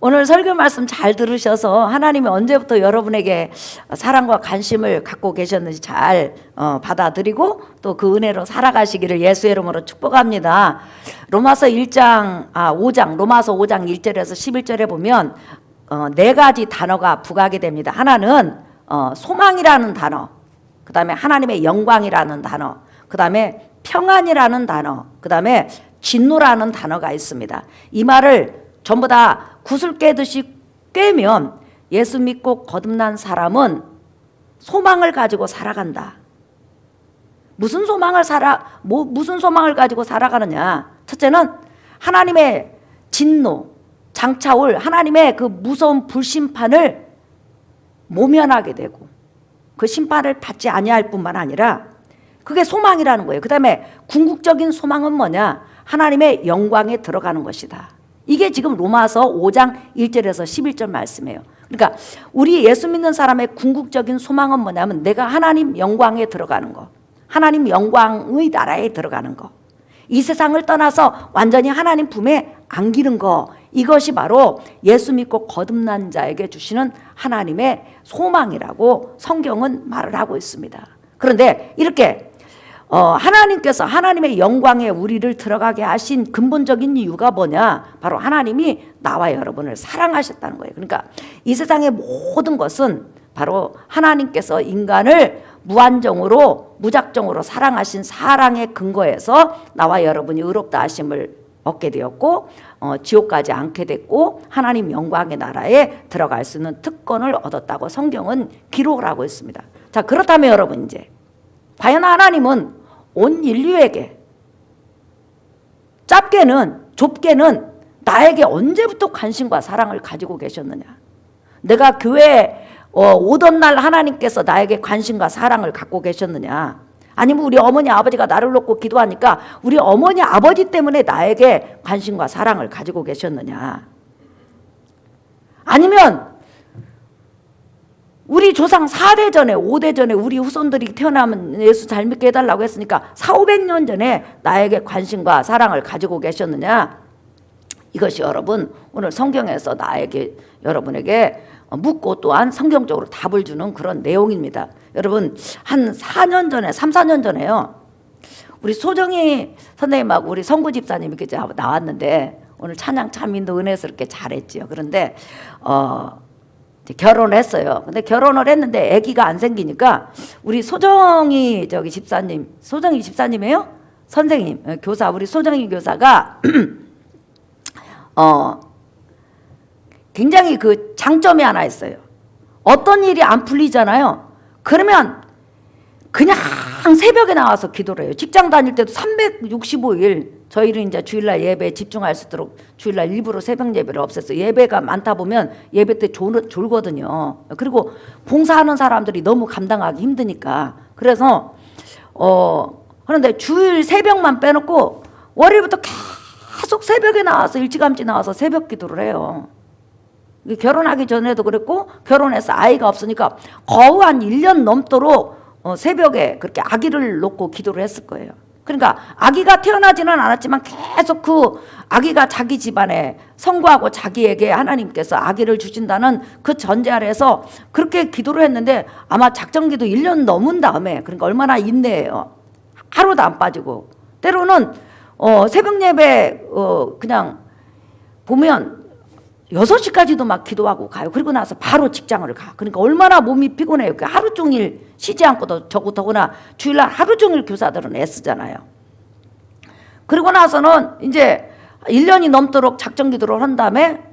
오늘 설교 말씀 잘 들으셔서 하나님이 언제부터 여러분에게 사랑과 관심을 갖고 계셨는지 잘 받아들이고 또 그 은혜로 살아가시기를 예수의 이름으로 축복합니다. 로마서 5장 1절에서 11절에 보면 네 가지 단어가 부각이 됩니다. 하나는 소망이라는 단어, 그 다음에 하나님의 영광이라는 단어, 그 다음에 평안이라는 단어, 그 다음에 진노라는 단어가 있습니다. 이 말을 전부 다 구슬 깨듯이 꿰면 예수 믿고 거듭난 사람은 소망을 가지고 살아간다. 무슨 소망을 가지고 살아가느냐? 첫째는 하나님의 진노, 장차올 하나님의 그 무서운 불심판을 모면하게 되고 그 심판을 받지 아니할 뿐만 아니라 그게 소망이라는 거예요. 그 다음에 궁극적인 소망은 뭐냐? 하나님의 영광에 들어가는 것이다. 이게 지금 로마서 5장 1절에서 11절 말씀이에요. 그러니까 우리 예수 믿는 사람의 궁극적인 소망은 뭐냐면 내가 하나님 영광에 들어가는 거, 하나님 영광의 나라에 들어가는 거, 이 세상을 떠나서 완전히 하나님 품에 안기는 거, 이것이 바로 예수 믿고 거듭난 자에게 주시는 하나님의 소망이라고 성경은 말을 하고 있습니다. 그런데 이렇게 하나님께서 하나님의 영광에 우리를 들어가게 하신 근본적인 이유가 뭐냐? 바로 하나님이 나와 여러분을 사랑하셨다는 거예요. 그러니까 이 세상의 모든 것은 바로 하나님께서 인간을 무한정으로 무작정으로 사랑하신 사랑의 근거에서 나와 여러분이 의롭다 하심을 얻게 되었고 지옥까지 않게 됐고 하나님 영광의 나라에 들어갈 수 있는 특권을 얻었다고 성경은 기록을 하고 있습니다. 자, 그렇다면 여러분, 이제 과연 하나님은 온 인류에게 좁게는 나에게 언제부터 관심과 사랑을 가지고 계셨느냐? 내가 교회에 오던 날 하나님께서 나에게 관심과 사랑을 갖고 계셨느냐? 아니면 우리 어머니 아버지가 나를 놓고 기도하니까 우리 어머니 아버지 때문에 나에게 관심과 사랑을 가지고 계셨느냐? 아니면 우리 조상 4대 전에 5대 전에 우리 후손들이 태어나면 예수 잘 믿게 해달라고 했으니까 400~500년 전에 나에게 관심과 사랑을 가지고 계셨느냐? 이것이 여러분 오늘 성경에서 여러분에게 묻고 또한 성경적으로 답을 주는 그런 내용입니다. 여러분 한 3~4년 전에요, 우리 소정이 선생님하고 우리 성구 집사님이 나왔는데 오늘 찬양 참 인도 은혜스럽게 잘했지요. 그런데 결혼을 했어요. 근데 결혼을 했는데 아기가 안 생기니까 우리 소정이 집사님이에요? 선생님, 교사, 우리 소정이 교사가 굉장히 그 장점이 하나 있어요. 어떤 일이 안 풀리잖아요. 그러면 그냥 새벽에 나와서 기도를 해요. 직장 다닐 때도 365일 저희는 이제 주일날 예배에 집중할 수 있도록 주일날 일부러 새벽 예배를 없앴어요. 예배가 많다 보면 예배 때 졸거든요. 그리고 봉사하는 사람들이 너무 감당하기 힘드니까. 그래서 그런데 주일 새벽만 빼놓고 월요일부터 계속 새벽에 나와서 일찌감치 나와서 새벽 기도를 해요. 결혼하기 전에도 그랬고 결혼해서 아이가 없으니까 거의 한 1년 넘도록 새벽에 그렇게 아기를 놓고 기도를 했을 거예요. 그러니까 아기가 태어나지는 않았지만 계속 그 아기가 자기 집안에 성구하고 자기에게 하나님께서 아기를 주신다는 그 전제 아래에서 그렇게 기도를 했는데 아마 작정기도 1년 넘은 다음에, 그러니까 얼마나 인내해요. 하루도 안 빠지고 때로는 새벽 예배 그냥 보면 6시까지도 막 기도하고 가요. 그리고 나서 바로 직장을 가. 그러니까 얼마나 몸이 피곤해요. 하루 종일 쉬지 않고도 더구나 주일날 하루 종일 교사들은 애쓰잖아요. 그리고 나서는 이제 1년이 넘도록 작정 기도를 한 다음에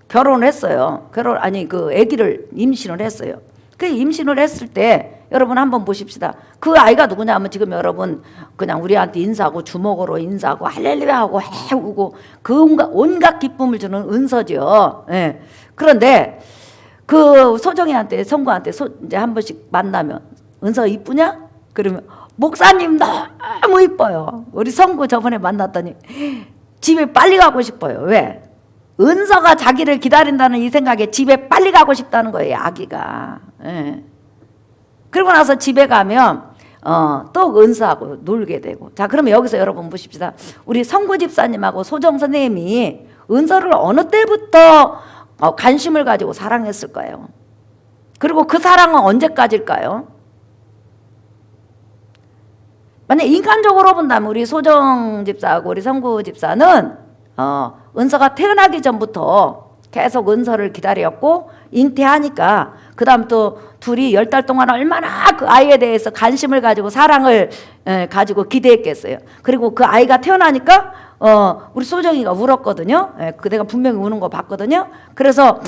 결혼을 했어요. 아기를 임신을 했어요. 그 임신을 했을 때 여러분 한번 보십시다. 그 아이가 누구냐 하면 지금 여러분 그냥 우리한테 인사하고 주먹으로 인사하고 할렐루야 하고 해우고 그 온갖 기쁨을 주는 은서죠. 예. 그런데 그 소정이한테 성구한테 이제 한 번씩 만나면 은서 이쁘냐? 그러면 목사님 너무 이뻐요. 우리 성구 저번에 만났더니 집에 빨리 가고 싶어요. 왜? 은서가 자기를 기다린다는 이 생각에 집에 빨리 가고 싶다는 거예요, 아기가. 예. 그리고 나서 집에 가면 또 은서하고 놀게 되고. 자, 그러면 여기서 여러분 보십시다. 우리 성구 집사님하고 소정 선생님이 은서를 어느 때부터 관심을 가지고 사랑했을까요? 그리고 그 사랑은 언제까지일까요? 만약 인간적으로 본다면 우리 소정 집사하고 우리 성구 집사는 은서가 태어나기 전부터 계속 은서를 기다렸고 잉태하니까 그 다음 또 둘이 10달 동안 얼마나 그 아이에 대해서 관심을 가지고 사랑을 가지고 기대했겠어요. 그리고 그 아이가 태어나니까 우리 소정이가 울었거든요. 내가 분명히 우는 거 봤거든요. 그래서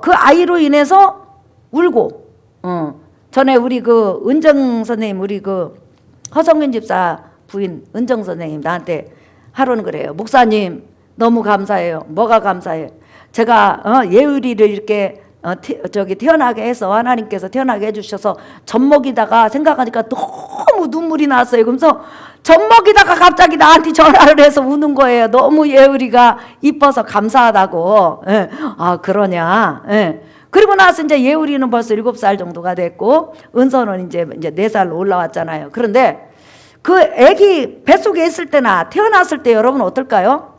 그 아이로 인해서 울고 전에 우리 그 은정 선생님 우리 그 허성윤 집사 부인 은정 선생님 나한테 하루는 그래요. 목사님 너무 감사해요. 뭐가 감사해요? 제가 예의리를 이렇게 태어나게 해서 하나님께서 태어나게 해주셔서 젖먹이다가 생각하니까 너무 눈물이 났어요. 그러면서 젖먹이다가 갑자기 나한테 전화를 해서 우는 거예요. 너무 예의리가 이뻐서 감사하다고. 예. 아 그러냐. 예. 그리고 나서 이제 예우리는 벌써 7살 정도가 됐고 은서는 이제 4살로 올라왔잖아요. 그런데 그 아기 뱃속에 있을 때나 태어났을 때 여러분 어떨까요?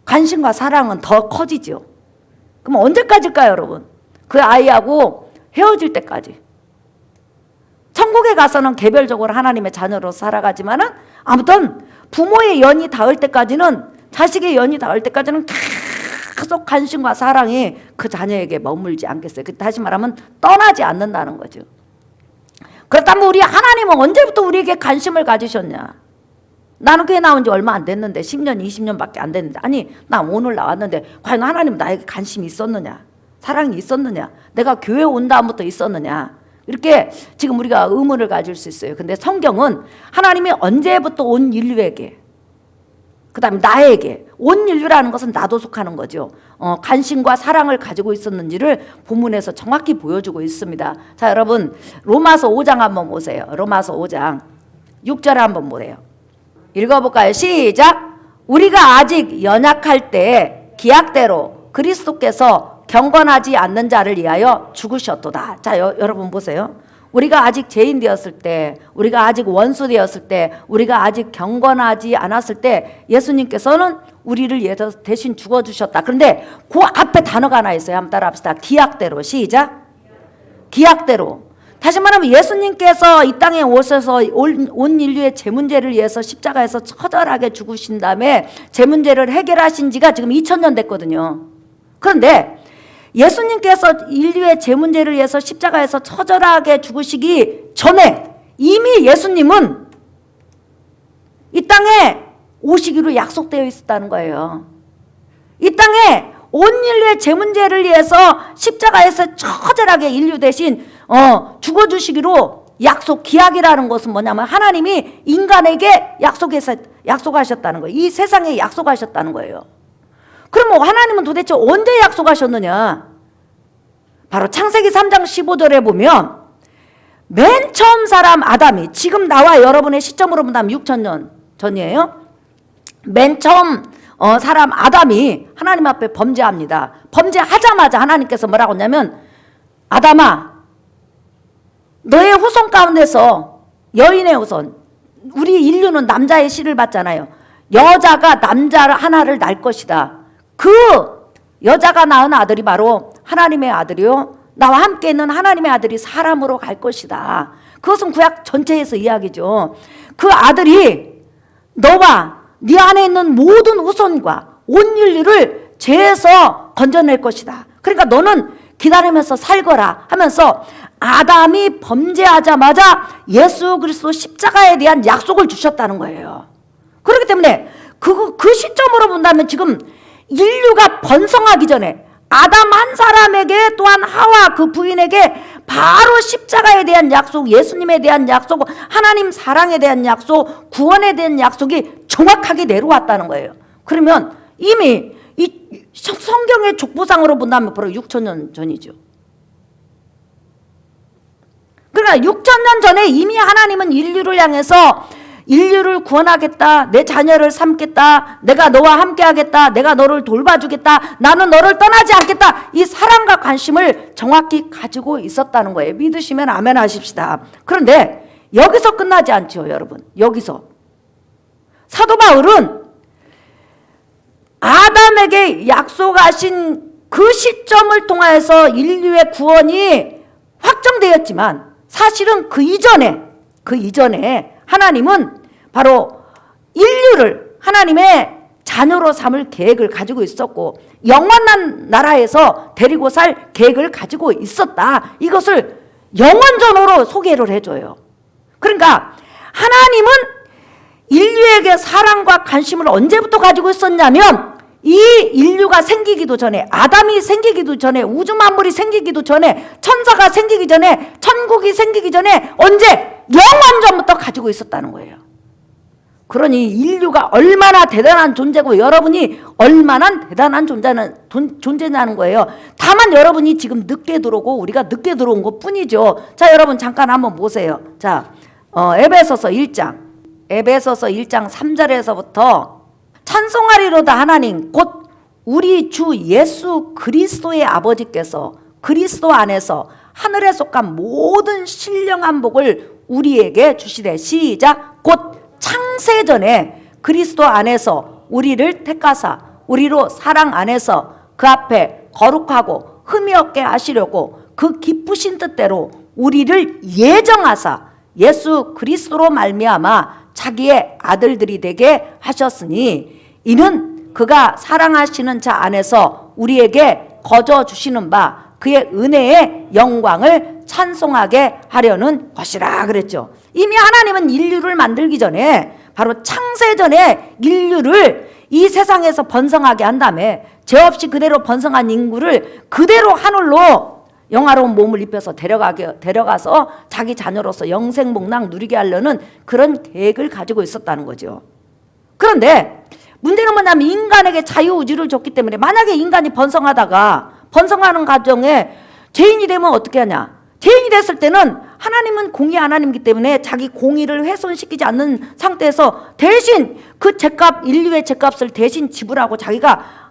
관심과 사랑은 더 커지죠. 그럼 언제까지일까요, 여러분? 그 아이하고 헤어질 때까지. 천국에 가서는 개별적으로 하나님의 자녀로 살아가지만은 아무튼 부모의 연이 닿을 때까지는 자식의 연이 닿을 때까지는 계속 관심과 사랑이 그 자녀에게 머물지 않겠어요. 다시 말하면 떠나지 않는다는 거죠. 그렇다면 우리 하나님은 언제부터 우리에게 관심을 가지셨냐? 나는 교회 나온 지 얼마 안 됐는데 10년, 20년밖에 안 됐는데 아니 나 오늘 나왔는데 과연 하나님 나에게 관심이 있었느냐? 사랑이 있었느냐? 내가 교회 온 다음부터 있었느냐? 이렇게 지금 우리가 의문을 가질 수 있어요. 근데 성경은 하나님이 언제부터 온 인류에게 그 다음에 나에게 온 인류라는 것은 나도 속하는 거죠. 관심과 사랑을 가지고 있었는지를 본문에서 정확히 보여주고 있습니다. 자 여러분 로마서 5장 한번 보세요. 로마서 5장 6절 한번 보세요. 읽어볼까요? 시작. 우리가 아직 연약할 때 기약대로 그리스도께서 경건하지 않는 자를 위하여 죽으셨도다. 자 여러분 보세요. 우리가 아직 죄인 되었을 때, 우리가 아직 원수 되었을 때, 우리가 아직 경건하지 않았을 때 예수님께서는 우리를 위해서 대신 죽어주셨다. 그런데 그 앞에 단어가 하나 있어요. 한번 따라합시다. 기약대로. 시작. 기약대로. 다시 말하면 예수님께서 이 땅에 오셔서 온 인류의 죄 문제를 위해서 십자가에서 처절하게 죽으신 다음에 죄 문제를 해결하신 지가 지금 2000년 됐거든요. 그런데 예수님께서 인류의 죄 문제를 위해서 십자가에서 처절하게 죽으시기 전에 이미 예수님은 이 땅에 오시기로 약속되어 있었다는 거예요. 이 땅에 온 인류의 죄 문제를 위해서 십자가에서 처절하게 인류 대신 죽어주시기로 기약이라는 것은 뭐냐면 하나님이 인간에게 약속하셨다는 거예요. 이 세상에 약속하셨다는 거예요. 그럼 하나님은 도대체 언제 약속하셨느냐? 바로 창세기 3장 15절에 보면 맨 처음 사람 아담이 지금 나와 여러분의 시점으로 본다면 6,000년 전이에요. 맨 처음 사람 아담이 하나님 앞에 범죄합니다. 범죄하자마자 하나님께서 뭐라고 했냐면 아담아 너의 후손 가운데서 여인의 후손 우리 인류는 남자의 씨를 받잖아요. 여자가 남자 하나를 낳을 것이다. 그 여자가 낳은 아들이 바로 하나님의 아들이요 나와 함께 있는 하나님의 아들이 사람으로 갈 것이다. 그것은 구약 전체에서 이야기죠. 그 아들이 너와 네 안에 있는 모든 후손과 온 인류를 죄에서 건져낼 것이다. 그러니까 너는 기다리면서 살거라 하면서 아담이 범죄하자마자 예수 그리스도 십자가에 대한 약속을 주셨다는 거예요. 그렇기 때문에 그 시점으로 본다면 지금 인류가 번성하기 전에 아담 한 사람에게 또한 하와 그 부인에게 바로 십자가에 대한 약속, 예수님에 대한 약속, 하나님 사랑에 대한 약속, 구원에 대한 약속이 정확하게 내려왔다는 거예요. 그러면 이미 이 성경의 족보상으로 본다면 바로 6,000년 전이죠. 그러니까 6,000년 전에 이미 하나님은 인류를 향해서 인류를 구원하겠다. 내 자녀를 삼겠다. 내가 너와 함께하겠다. 내가 너를 돌봐주겠다. 나는 너를 떠나지 않겠다. 이 사랑과 관심을 정확히 가지고 있었다는 거예요. 믿으시면 아멘 하십시다. 그런데 여기서 끝나지 않죠, 여러분. 여기서 사도 바울은 아담에게 약속하신 그 시점을 통하여서 인류의 구원이 확정되었지만 사실은 그 이전에 하나님은 바로 인류를 하나님의 자녀로 삼을 계획을 가지고 있었고 영원한 나라에서 데리고 살 계획을 가지고 있었다. 이것을 영원전으로 소개를 해줘요. 그러니까 하나님은 인류에게 사랑과 관심을 언제부터 가지고 있었냐면 이 인류가 생기기도 전에, 아담이 생기기도 전에, 우주 만물이 생기기도 전에, 천사가 생기기 전에, 천국이 생기기 전에 언제? 영원전부터 가지고 있었다는 거예요. 그러니 인류가 얼마나 대단한 존재고 여러분이 얼마나 대단한 존재냐는 거예요. 다만 여러분이 지금 늦게 들어오고 우리가 늦게 들어온 것 뿐이죠. 자, 여러분 잠깐 한번 보세요. 자, 에베소서 1장 3절에서부터 찬송하리로다 하나님 곧 우리 주 예수 그리스도의 아버지께서 그리스도 안에서 하늘에 속한 모든 신령한 복을 우리에게 주시되. 시작. 곧 창세전에 그리스도 안에서 우리를 택하사 우리로 사랑 안에서 그 앞에 거룩하고 흠이 없게 하시려고 그 기쁘신 뜻대로 우리를 예정하사 예수 그리스도로 말미암아 자기의 아들들이 되게 하셨으니 이는 그가 사랑하시는 자 안에서 우리에게 거저 주시는 바 그의 은혜의 영광을 찬송하게 하려는 것이라 그랬죠. 이미 하나님은 인류를 만들기 전에 바로 창세전에 인류를 이 세상에서 번성하게 한 다음에 죄 없이 그대로 번성한 인구를 그대로 하늘로 영화로운 몸을 입혀서 데려가서 자기 자녀로서 영생복락 누리게 하려는 그런 계획을 가지고 있었다는 거죠. 그런데 문제는 뭐냐면 인간에게 자유의지를 줬기 때문에 만약에 인간이 번성하는 과정에 죄인이 되면 어떻게 하냐? 죄인이 됐을 때는 하나님은 공의 하나님이기 때문에 자기 공의를 훼손시키지 않는 상태에서 대신 그 죄값, 인류의 죄값을 대신 지불하고 자기가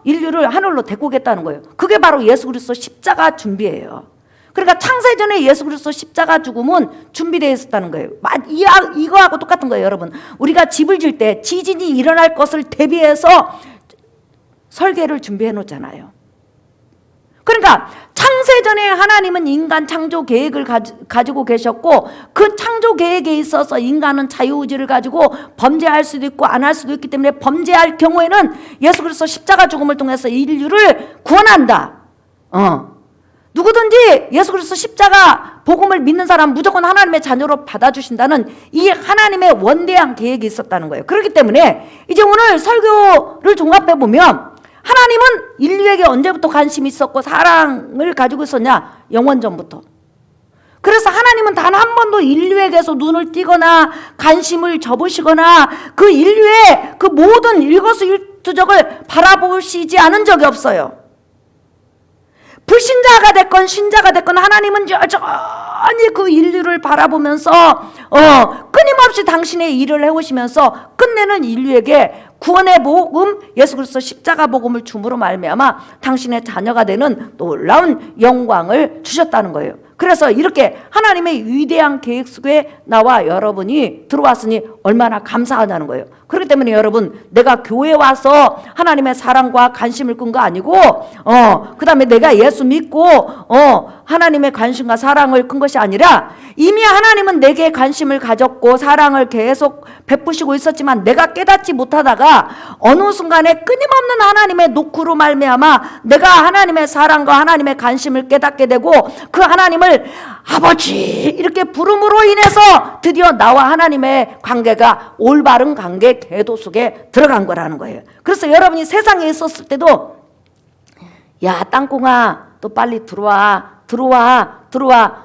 인류를 하늘로 데리고 오겠다는 거예요. 그게 바로 예수 그리스도 십자가 준비예요. 그러니까 창세전에 예수 그리스도 십자가 죽음은 준비되어 있었다는 거예요. 이거하고 똑같은 거예요, 여러분. 우리가 집을 질 때 지진이 일어날 것을 대비해서 설계를 준비해 놓잖아요. 그러니까 창세전에 하나님은 인간 창조 계획을 가지고 계셨고 그 창조 계획에 있어서 인간은 자유의지를 가지고 범죄할 수도 있고 안 할 수도 있기 때문에 범죄할 경우에는 예수 그리스도 십자가 죽음을 통해서 인류를 구원한다. 누구든지 예수 그리스도 십자가 복음을 믿는 사람 무조건 하나님의 자녀로 받아주신다는 이 하나님의 원대한 계획이 있었다는 거예요. 그렇기 때문에 이제 오늘 설교를 종합해 보면 하나님은 인류에게 언제부터 관심이 있었고 사랑을 가지고 있었냐? 영원전부터. 그래서 하나님은 단 한 번도 인류에게서 눈을 띄거나 관심을 접으시거나 그 인류의 그 모든 일거수일투족을 바라보시지 않은 적이 없어요. 불신자가 됐건 신자가 됐건 하나님은 여전히 그 인류를 바라보면서 끊임없이 당신의 일을 해오시면서 끝내는 인류에게 구원의 복음 예수 그리스도 십자가 복음을 줌으로 말미암아 당신의 자녀가 되는 놀라운 영광을 주셨다는 거예요. 그래서 이렇게 하나님의 위대한 계획 속에 나와 여러분이 들어왔으니 얼마나 감사하다는 거예요. 그렇기 때문에 여러분, 내가 교회에 와서 하나님의 사랑과 관심을 끈 거 아니고 그 다음에 내가 예수 믿고 하나님의 관심과 사랑을 끈 것이 아니라 이미 하나님은 내게 관심을 가졌고 사랑을 계속 베푸시고 있었지만 내가 깨닫지 못하다가 어느 순간에 끊임없는 하나님의 노크로 말미암아 내가 하나님의 사랑과 하나님의 관심을 깨닫게 되고 그 하나님을 아버지 이렇게 부름으로 인해서 드디어 나와 하나님의 관계가 올바른 관계 궤도 속에 들어간 거라는 거예요. 그래서 여러분이 세상에 있었을 때도 야 땅콩아 너 빨리 들어와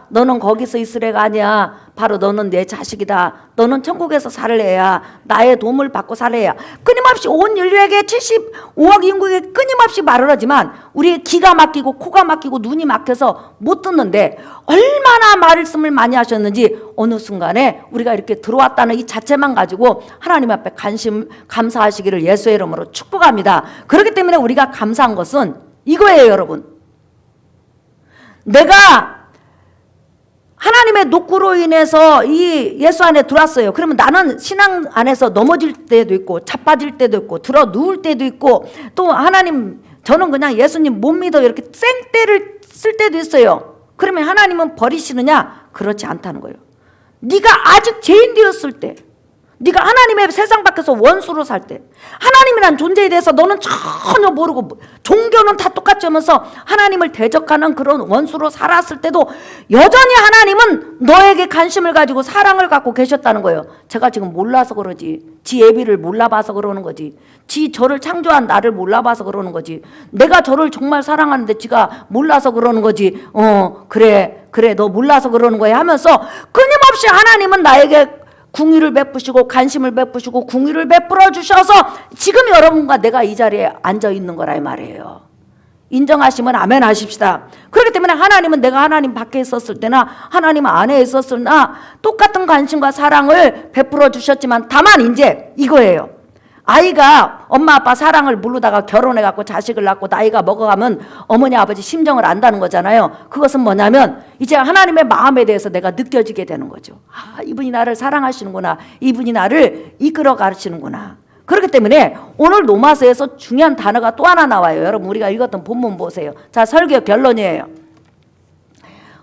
너는 거기서 있을 애가 아니야. 바로 너는 내 자식이다. 너는 천국에서 살 애야. 나의 도움을 받고 살 애야. 끊임없이 온 인류에게 75억 인구에게 끊임없이 말을 하지만 우리의 귀가 막히고 코가 막히고 눈이 막혀서 못 듣는데 얼마나 말씀을 많이 하셨는지 어느 순간에 우리가 이렇게 들어왔다는 이 자체만 가지고 하나님 앞에 감사하시기를 예수의 이름으로 축복합니다. 그렇기 때문에 우리가 감사한 것은 이거예요, 여러분. 내가 하나님의 녹구로 인해서 이 예수 안에 들어왔어요. 그러면 나는 신앙 안에서 넘어질 때도 있고 자빠질 때도 있고 들어 누울 때도 있고 또 하나님 저는 그냥 예수님 못 믿어 이렇게 생떼를 쓸 때도 있어요. 그러면 하나님은 버리시느냐? 그렇지 않다는 거예요. 네가 아직 죄인 되었을 때, 네가 하나님의 세상 밖에서 원수로 살 때, 하나님이란 존재에 대해서 너는 전혀 모르고 종교는 다 똑같이 하면서 하나님을 대적하는 그런 원수로 살았을 때도 여전히 하나님은 너에게 관심을 가지고 사랑을 갖고 계셨다는 거예요. 제가 지금 몰라서 그러지, 지 예비를 몰라봐서 그러는 거지, 지 저를 창조한 나를 몰라봐서 그러는 거지, 내가 저를 정말 사랑하는데 지가 몰라서 그러는 거지. 그래 너 몰라서 그러는 거야 하면서 끊임없이 하나님은 나에게 궁유를 베푸시고 관심을 베푸시고 궁유를 베풀어 주셔서 지금 여러분과 내가 이 자리에 앉아 있는 거라 이 말이에요. 인정하시면 아멘 하십시다. 그렇기 때문에 하나님은 내가 하나님 밖에 있었을 때나 하나님 안에 있었으나 똑같은 관심과 사랑을 베풀어 주셨지만 다만 이제 이거예요. 아이가 엄마 아빠 사랑을 모르다가 결혼해갖고 자식을 낳고 나이가 먹어가면 어머니 아버지 심정을 안다는 거잖아요. 그것은 뭐냐면 이제 하나님의 마음에 대해서 내가 느껴지게 되는 거죠. 이분이 나를 사랑하시는구나, 이분이 나를 이끌어 가시는구나. 그렇기 때문에 오늘 로마서에서 중요한 단어가 또 하나 나와요. 여러분 우리가 읽었던 본문 보세요. 자, 설교 결론이에요.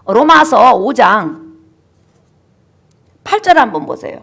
로마서 5장 8절 한번 보세요.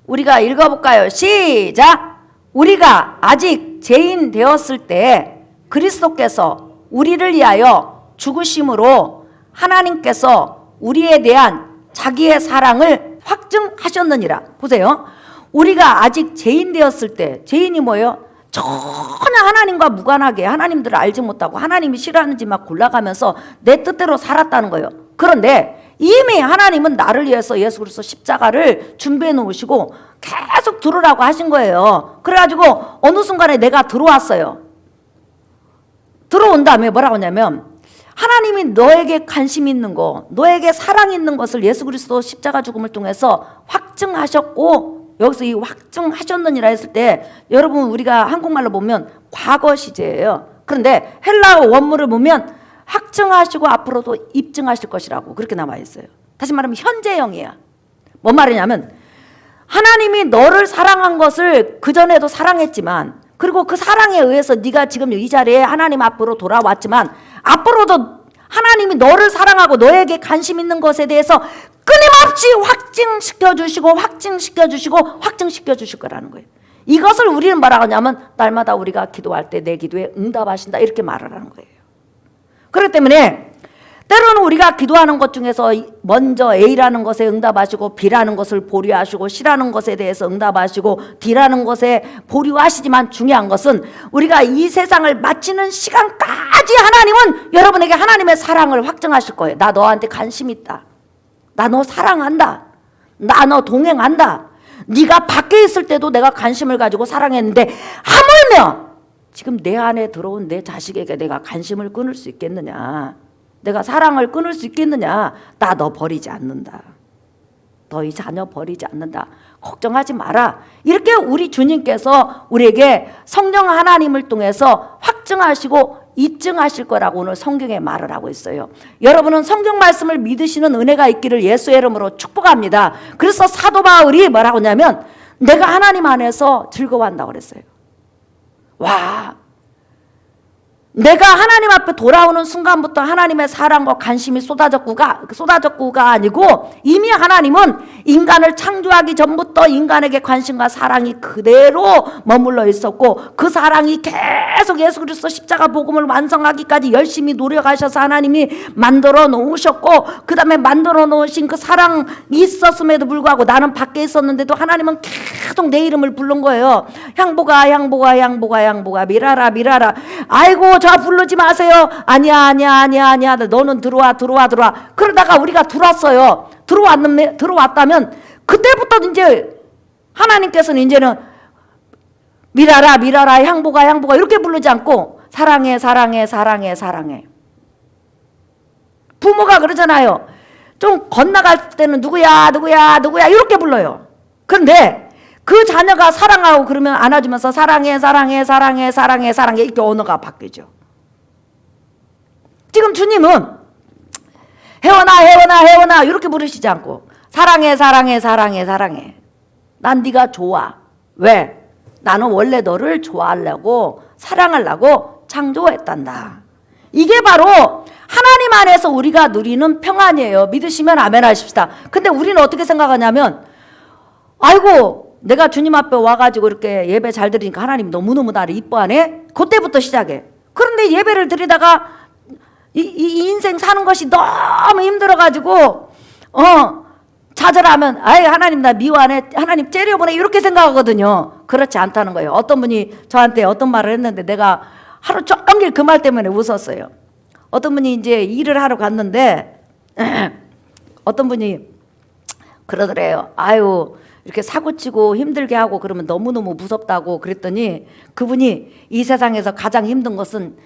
우리가 읽어볼까요? 시작! 우리가 아직 죄인 되었을 때 그리스도께서 우리를 위하여 죽으심으로 하나님께서 우리에 대한 자기의 사랑을 확증하셨느니라. 보세요. 우리가 아직 죄인 되었을 때, 죄인이 뭐예요? 전혀 하나님과 무관하게 하나님들을 알지 못하고 하나님이 싫어하는 짓만 골라가면서 내 뜻대로 살았다는 거예요. 그런데 이미 하나님은 나를 위해서 예수 그리스도 십자가를 준비해 놓으시고 계속 들으라고 하신 거예요. 그래가지고 어느 순간에 내가 들어왔어요. 들어온 다음에 뭐라고 하냐면 하나님이 너에게 관심 있는 거, 너에게 사랑 있는 것을 예수 그리스도 십자가 죽음을 통해서 확증하셨고, 여기서 이 확증하셨느니라 했을 때 여러분 우리가 한국말로 보면 과거 시제예요. 그런데 헬라어 원문을 보면 확증하시고 앞으로도 입증하실 것이라고 그렇게 나와 있어요. 다시 말하면 현재형이야. 뭔 말이냐면 하나님이 너를 사랑한 것을 그전에도 사랑했지만, 그리고 그 사랑에 의해서 네가 지금 이 자리에 하나님 앞으로 돌아왔지만 앞으로도 하나님이 너를 사랑하고 너에게 관심 있는 것에 대해서 끊임없이 확증시켜 주실 거라는 거예요. 이것을 우리는 뭐라고 하냐면 날마다 우리가 기도할 때 내 기도에 응답하신다 이렇게 말을 하는 거예요. 그렇기 때문에 때로는 우리가 기도하는 것 중에서 먼저 A라는 것에 응답하시고 B라는 것을 보류하시고 C라는 것에 대해서 응답하시고 D라는 것에 보류하시지만 중요한 것은 우리가 이 세상을 마치는 시간까지 하나님은 여러분에게 하나님의 사랑을 확증하실 거예요. 나 너한테 관심 있다. 나 너 사랑한다. 나 너 동행한다. 네가 밖에 있을 때도 내가 관심을 가지고 사랑했는데 하물며 지금 내 안에 들어온 내 자식에게 내가 관심을 끊을 수 있겠느냐, 내가 사랑을 끊을 수 있겠느냐. 나 너 버리지 않는다. 너희 자녀 버리지 않는다. 걱정하지 마라. 이렇게 우리 주님께서 우리에게 성령 하나님을 통해서 확증하시고 입증하실 거라고 오늘 성경에 말을 하고 있어요. 여러분은 성경 말씀을 믿으시는 은혜가 있기를 예수의 이름으로 축복합니다. 그래서 사도 바울이 뭐라고 하냐면 내가 하나님 안에서 즐거워한다고 그랬어요. 와, 내가 하나님 앞에 돌아오는 순간부터 하나님의 사랑과 관심이 쏟아졌구가 아니고 이미 하나님은 인간을 창조하기 전부터 인간에게 관심과 사랑이 그대로 머물러 있었고, 그 사랑이 계속 예수 그리스도 십자가 복음을 완성하기까지 열심히 노력하셔서 하나님이 만들어 놓으셨고, 그 다음에 만들어 놓으신 그 사랑이 있었음에도 불구하고 나는 밖에 있었는데도 하나님은 계속 내 이름을 부른 거예요. 향보가 미라라. 아이고 저 부르지 마세요. 아니야. 너는 들어와. 그러다가 우리가 들어왔어요. 들어왔다면 그때부터 이제 하나님께서는 이제는 미라라. 향보가 이렇게 부르지 않고 사랑해. 부모가 그러잖아요. 좀 건너갈 때는 누구야 이렇게 불러요. 그런데 그 자녀가 사랑하고 그러면 안아주면서 사랑해 이렇게 언어가 바뀌죠. 지금 주님은 혜원아 이렇게 부르시지 않고 사랑해. 난 네가 좋아. 왜? 나는 원래 너를 좋아하려고 사랑하려고 창조했단다. 이게 바로 하나님 안에서 우리가 누리는 평안이에요. 믿으시면 아멘 하십시다. 근데 우리는 어떻게 생각하냐면, 아이고 내가 주님 앞에 와가지고 이렇게 예배 잘 드리니까 하나님 너무너무 나를 이뻐하네. 그때부터 시작해. 그런데 예배를 드리다가 이 인생 사는 것이 너무 힘들어가지고 좌절하면 아이 하나님 나 미워하네, 하나님 째려보내, 이렇게 생각하거든요. 그렇지 않다는 거예요. 어떤 분이 저한테 어떤 말을 했는데 내가 하루 종일 그 말 때문에 웃었어요. 어떤 분이 이제 일을 하러 갔는데 어떤 분이 그러더래요. 아유 이렇게 사고치고 힘들게 하고 그러면 너무너무 무섭다고 그랬더니 그분이 이 세상에서 가장 힘든 것은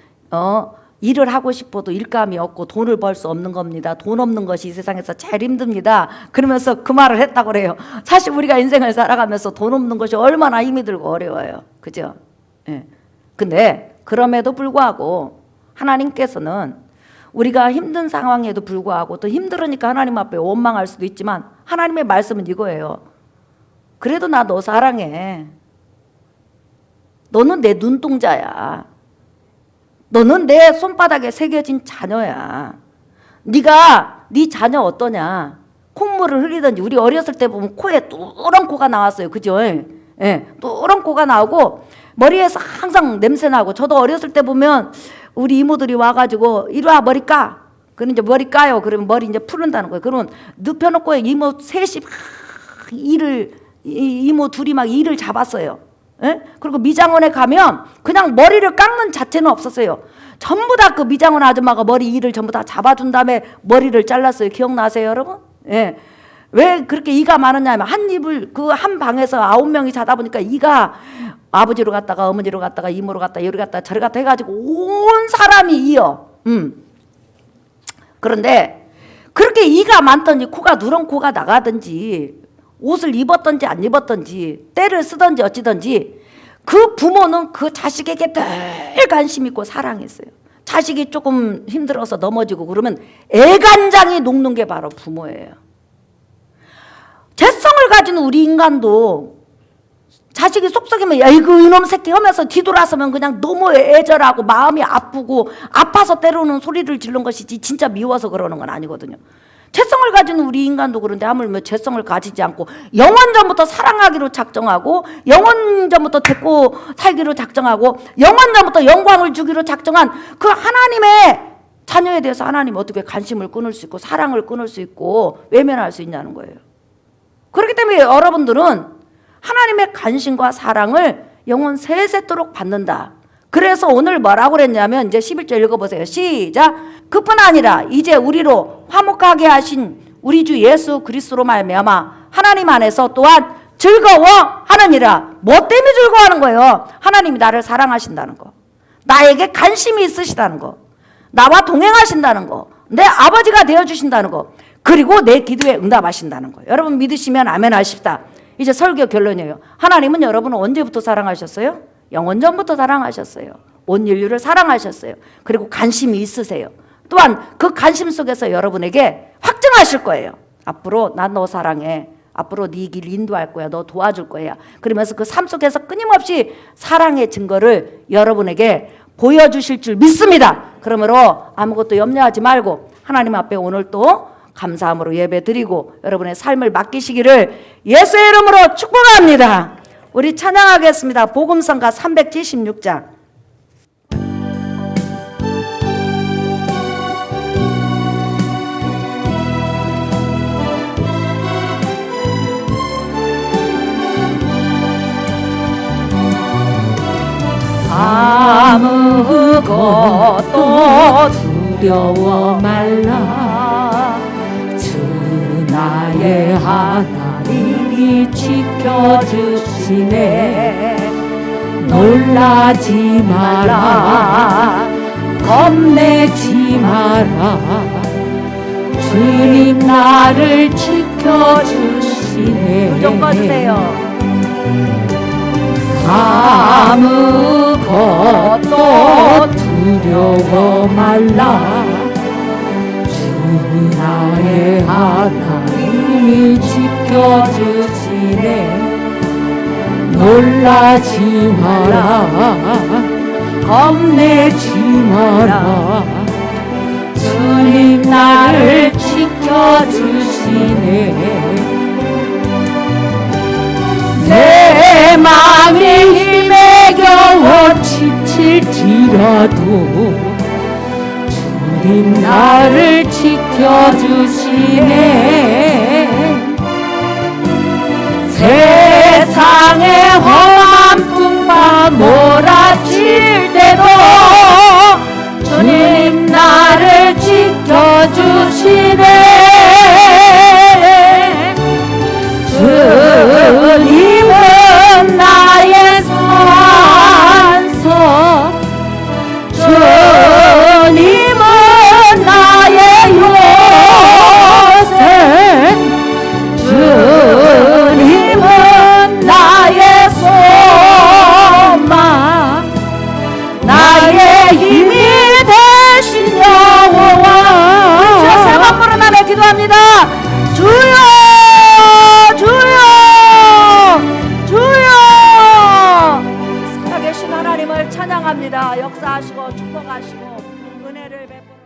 일을 하고 싶어도 일감이 없고 돈을 벌 수 없는 겁니다. 돈 없는 것이 이 세상에서 제일 힘듭니다. 그러면서 그 말을 했다고 그래요. 사실 우리가 인생을 살아가면서 돈 없는 것이 얼마나 힘이 들고 어려워요. 그죠? 예. 근데 그럼에도 불구하고 하나님께서는 우리가 힘든 상황에도 불구하고 또 힘들으니까 하나님 앞에 원망할 수도 있지만 하나님의 말씀은 이거예요. 그래도 나 너 사랑해. 너는 내 눈동자야. 너는 내 손바닥에 새겨진 자녀야. 네가 네 자녀 어떠냐? 콧물을 흘리든지, 우리 어렸을 때 보면 코에 뚜런 코가 나왔어요. 그죠? 예, 뚜런 코가 나오고 머리에서 항상 냄새 나고. 저도 어렸을 때 보면 우리 이모들이 와가지고 이리 와 머리 까. 그럼 이제 머리 까요. 그러면 머리 이제 푸른다는 거예요. 그러면 눕혀놓고 이모 셋이 이모 둘이 막 일을 잡았어요. 예? 그리고 미장원에 가면 그냥 머리를 깎는 자체는 없었어요. 전부 다 그 미장원 아줌마가 머리 이를 전부 다 잡아준 다음에 머리를 잘랐어요. 기억나세요 여러분? 예. 왜 그렇게 이가 많았냐면 한 입을 그 한 방에서 9명이 자다 보니까 이가 아버지로 갔다가 어머니로 갔다가 이모로 갔다가 여기 갔다가 저리 갔다 해가지고 온 사람이 이어. 그런데 그렇게 이가 많든지 코가 누런 코가 나가든지 옷을 입었든지 안 입었든지 때를 쓰든지 어찌든지 그 부모는 그 자식에게 늘 관심 있고 사랑했어요. 자식이 조금 힘들어서 넘어지고 그러면 애간장이 녹는 게 바로 부모예요. 재성을 가진 우리 인간도 자식이 속썩이면 야이고 이놈 새끼 하면서 뒤돌아서면 그냥 너무 애절하고 마음이 아프고 아파서 때로는 소리를 지른 것이지 진짜 미워서 그러는 건 아니거든요. 재성을 가진 우리 인간도 그런데 하물며 재성을 가지지 않고 영원전부터 사랑하기로 작정하고 영원전부터 데리고 살기로 작정하고 영원전부터 영광을 주기로 작정한 그 하나님의 자녀에 대해서 하나님 어떻게 관심을 끊을 수 있고 사랑을 끊을 수 있고 외면할 수 있냐는 거예요. 그렇기 때문에 여러분들은 하나님의 관심과 사랑을 영원 세세토록 받는다. 그래서 오늘 뭐라고 그랬냐면 이제 11절 읽어보세요. 시작. 그뿐 아니라 이제 우리로 화목하게 하신 우리 주 예수 그리스도로 말미암아 하나님 안에서 또한 즐거워하느니라. 뭐 때문에 즐거워하는 거예요? 하나님이 나를 사랑하신다는 거, 나에게 관심이 있으시다는 거, 나와 동행하신다는 거, 내 아버지가 되어주신다는 거, 그리고 내 기도에 응답하신다는 거. 여러분 믿으시면 아멘 하십시다. 이제 설교 결론이에요. 하나님은 여러분을 언제부터 사랑하셨어요? 영원전부터 사랑하셨어요. 온 인류를 사랑하셨어요. 그리고 관심이 있으세요. 또한 그 관심 속에서 여러분에게 확증하실 거예요. 앞으로 난 너 사랑해. 앞으로 네 길 인도할 거야. 너 도와줄 거야. 그러면서 그 삶 속에서 끊임없이 사랑의 증거를 여러분에게 보여주실 줄 믿습니다. 그러므로 아무것도 염려하지 말고 하나님 앞에 오늘 또 감사함으로 예배 드리고 여러분의 삶을 맡기시기를 예수의 이름으로 축복합니다. 우리 찬양하겠습니다. 복음성가 376장. 아무것도 두려워 말라. 주 나의 하나님이 지켜주시네. 놀라지 마라. 겁내지 마라. 주님 나를 지켜주시네. 좀 꺼주세요. 아무것도 두려워 말라. 주 나의 하나님이 지켜주시네. 놀라지 마라. 겁내지 마라. 주님 나를 지켜주시네. 내 맘이 힘에 겨워 지칠지라도 주님 나를 지켜주시네. 세상의 험한 풍파 몰아칠 때도 주님 나를 지켜주시네. 주님은 나의 산소, 주님은 나의 요새, 주님은 나의 소망, 나의 힘이 되신 여호와. 세 번 부르며 기도합니다. 주여 주여 주여. 살아계신 하나님을 찬양합니다. 역사하시고 축복하시고 은혜를 베풀어